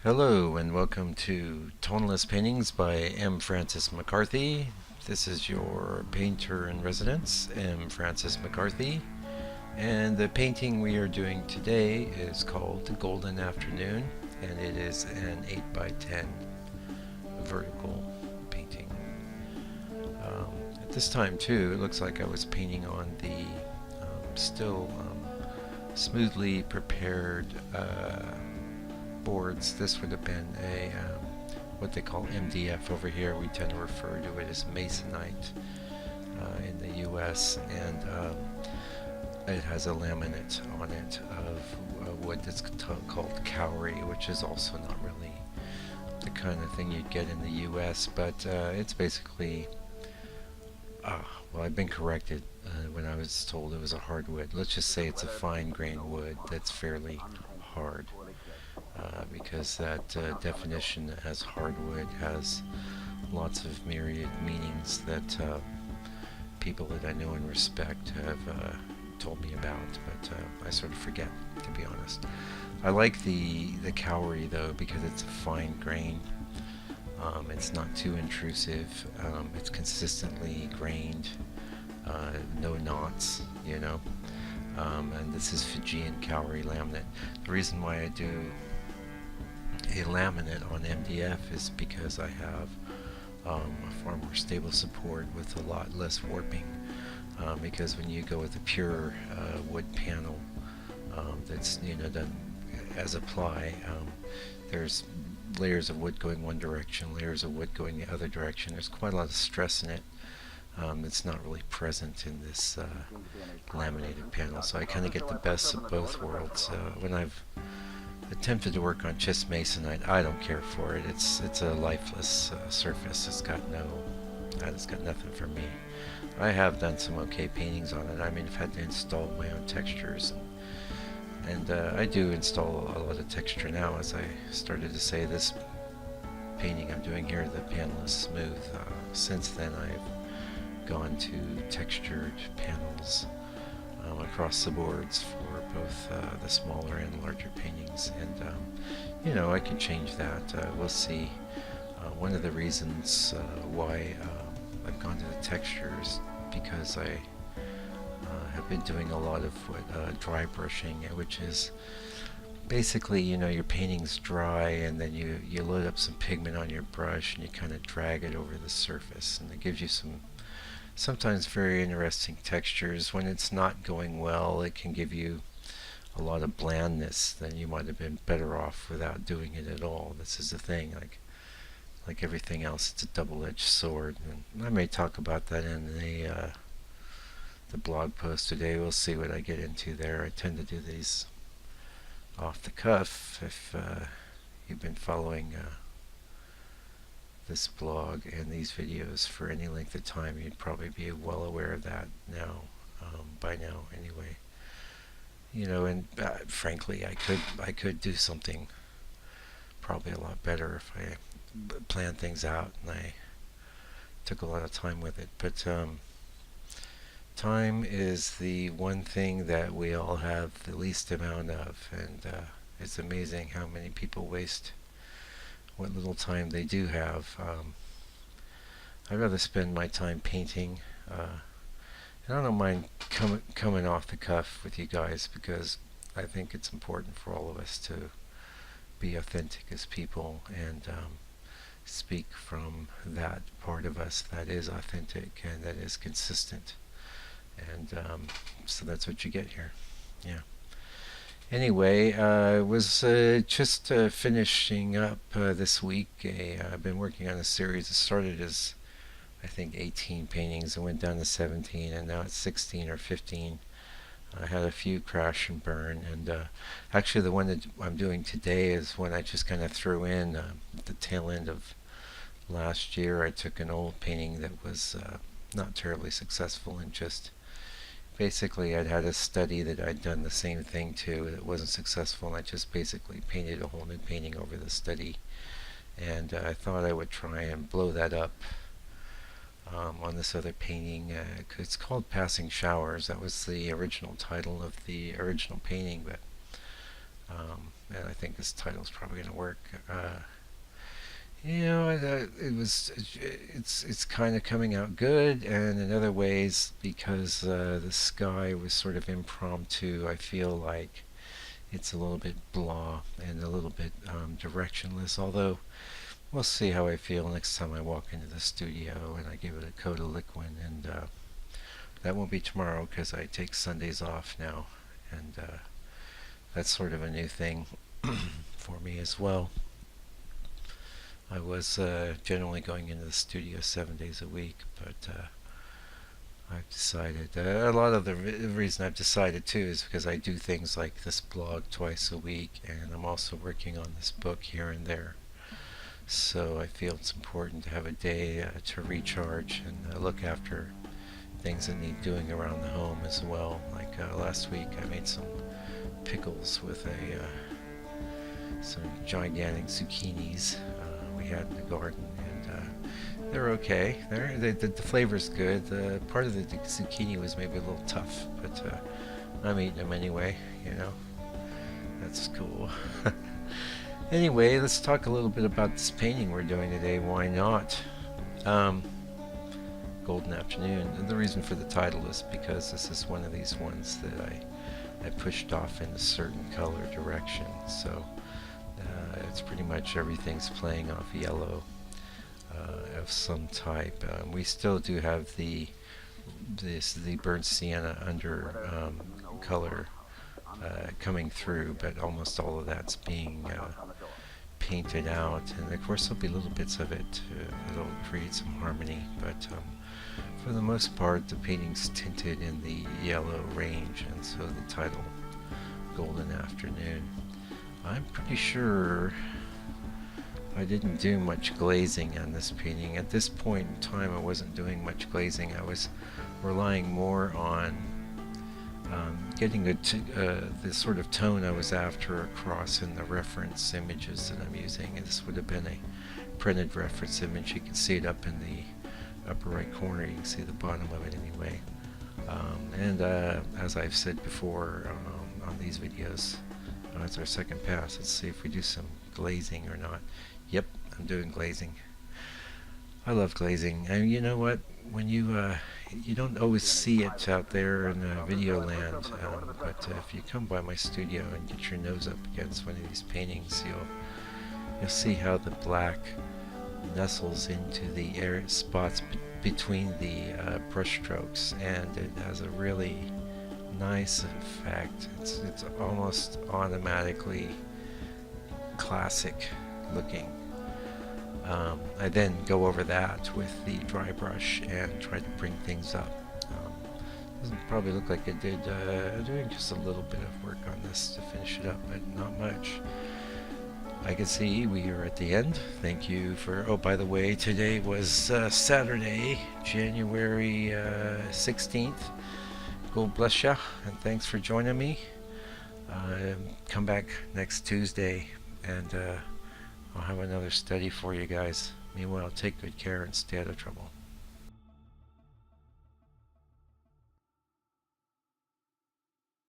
Hello and welcome to Tonalist Paintings by M. Francis McCarthy. This is your painter in residence, M. Francis McCarthy. And the painting we are doing today is called The Golden Afternoon, and it is an 8 by 10 vertical painting. At this time too, it looks like I was painting on the still smoothly prepared boards. This would have been a what they call MDF over here. We tend to refer to it as masonite in the US, and it has a laminate on it of wood that's called Cowrie, which is also not really the kind of thing you'd get in the US, but it's basically well, I've been corrected when I was told it was a hardwood. Let's just say it's a fine grain wood that's fairly hard. Because that definition as hardwood has lots of myriad meanings that people that I know and respect have told me about, but I sort of forget, to be honest. I like the Cowrie though, because it's a fine grain. It's not too intrusive. It's consistently grained, no knots, you know. And this is Fijian Cowrie laminate. The reason why I do a laminate on MDF is because I have a far more stable support with a lot less warping, because when you go with a pure wood panel that's done as a ply, there's layers of wood going one direction, layers of wood going the other direction. There's quite a lot of stress in it that's not really present in this laminated panel, so I kind of get the best of both worlds. When I've attempted to work on just masonite, I don't care for it. It's a lifeless surface. It's got nothing for me. I have done some okay paintings on it. I mean, I've had to install my own textures, and I do install a lot of texture now. As I started to say, this painting I'm doing here, the panel is smooth. Since then, I've gone to textured panels across the boards for both the smaller and larger paintings, and I can change that. We'll see. One of the reasons why I've gone to the textures, because I have been doing a lot of dry brushing, which is basically, your painting's dry and then you load up some pigment on your brush and you kind of drag it over the surface, and it gives you some sometimes very interesting textures. When it's not going well, it can give you a lot of blandness. Then you might have been better off without doing it at all. This is the thing, like everything else, it's a double-edged sword, and I may talk about that in the blog post today. We'll see what I get into there. I tend to do these off the cuff. If you've been following this blog and these videos for any length of time, you'd probably be well aware of that now, by now anyway. And frankly, I could do something probably a lot better if I planned things out and I took a lot of time with it. But time is the one thing that we all have the least amount of, and it's amazing how many people waste what little time they do have. I'd rather spend my time painting, and I don't mind coming off the cuff with you guys, because I think it's important for all of us to be authentic as people and speak from that part of us that is authentic and that is consistent, and so that's what you get here. Yeah. Anyway, I was just finishing up this week. I've been working on a series that started as, I think, 18 paintings and went down to 17, and now it's 16 or 15. I had a few crash and burn, and actually the one that I'm doing today is one I just kind of threw in at the tail end of last year. I took an old painting that was not terribly successful, and just basically I'd had a study that I'd done the same thing to, and it wasn't successful, and I just basically painted a whole new painting over the study, and I thought I would try and blow that up on this other painting. It's called Passing Showers. That was the original title of the original painting, but and I think this title's probably going to work. You know, it's kind of coming out good, and in other ways, because the sky was sort of impromptu, I feel like it's a little bit blah and a little bit directionless, although we'll see how I feel next time I walk into the studio and I give it a coat of liquid, and that won't be tomorrow because I take Sundays off now, and that's sort of a new thing for me as well. I was generally going into the studio 7 days a week, but I've decided, a lot of the reason I've decided too is because I do things like this blog twice a week, and I'm also working on this book here and there. So I feel it's important to have a day to recharge and look after things that need doing around the home as well. Like last week I made some pickles with some gigantic zucchinis we had in the garden, and they're okay. The flavor's good. Part of the zucchini was maybe a little tough, but I'm eating them anyway, you know. That's cool. Anyway, let's talk a little bit about this painting we're doing today. Why not? Golden Afternoon. And the reason for the title is because this is one of these ones that I pushed off in a certain color direction. So it's pretty much everything's playing off yellow of some type. We still do have the burnt sienna under color coming through, but almost all of that's being painted out, and of course there'll be little bits of it that'll create some harmony, but for the most part the painting's tinted in the yellow range, and so the title Golden Afternoon. I'm pretty sure I didn't do much glazing on this painting. At this point in time I wasn't doing much glazing. I was relying more on getting the sort of tone I was after across in the reference images that I'm using. And this would have been a printed reference image. You can see it up in the upper right corner. You can see the bottom of it anyway. And as I've said before on these videos, it's our second pass. Let's see if we do some glazing or not. Yep, I'm doing glazing. I love glazing, and you know what? When you don't always see it out there in video land, but if you come by my studio and get your nose up against one of these paintings, you'll see how the black nestles into the air spots between the brush strokes, and it has a really nice effect. It's almost automatically classic looking. I then go over that with the dry brush and try to bring things up. Doesn't probably look like it did. Doing just a little bit of work on this to finish it up, but not much. I can see we are at the end. Thank you for... Oh, by the way, today was Saturday, January 16th. God bless ya, and thanks for joining me. Come back next Tuesday, and I'll have another study for you guys. Meanwhile, take good care and stay out of trouble.